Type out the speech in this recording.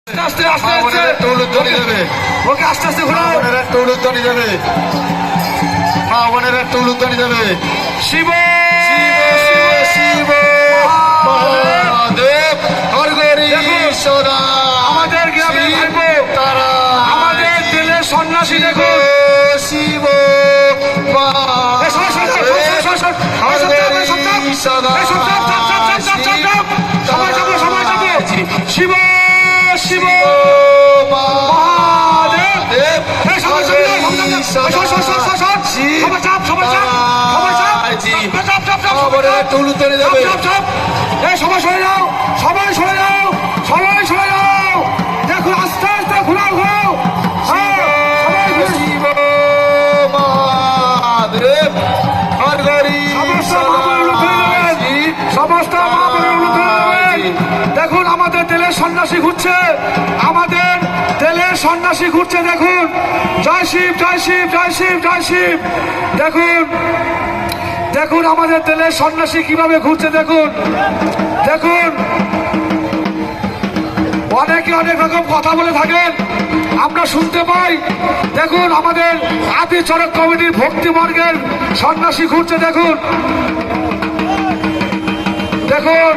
আস্তে আস্তে আস্তে উলুধ্বনি দেবে। ওকে আস্তে আস্তে ঘোরাও। একটা উলুধ্বনি দেবে, মা বোনের একটা উলুধ্বনি দেবে। শিব শিব শিব মহাদেব হরগরি সদা। আমাদের গ্রামে ভাইপো, তারা আমাদের দিলের সন্ন্যাসী দেখুন। শিব শিব শিব মহাদেব। উলুধ্বনি দেবে। সবাই সরে যাও, সবাই সরে যাও, সবাই সরে যাও। দেখুন আস্তে আস্তে ঘুরাও ঘুরাও। শিব মহাদেব হরগরি সমস্ত মা বোনের উলুধ্বনি দেবেন। দেখুন আমাদের তেলের সন্ন্যাসী ঘুরছে, আমাদের তেলের সন্ন্যাসী ঘুরছে। দেখুন জয় শিব জয় শিব জয় শিব জয় শিব। দেখুন দেখুন আমাদের তেলের সন্ন্যাসী কিভাবে ঘুরছে। দেখুন দেখুন অনেকে অনেক রকম কথা বলে থাকেন, আমরা শুনতে পাই। দেখুন আমাদের আদি চরক কমিটির ভক্তিবর্গের সন্ন্যাসী ঘুরছে। দেখুন দেখুন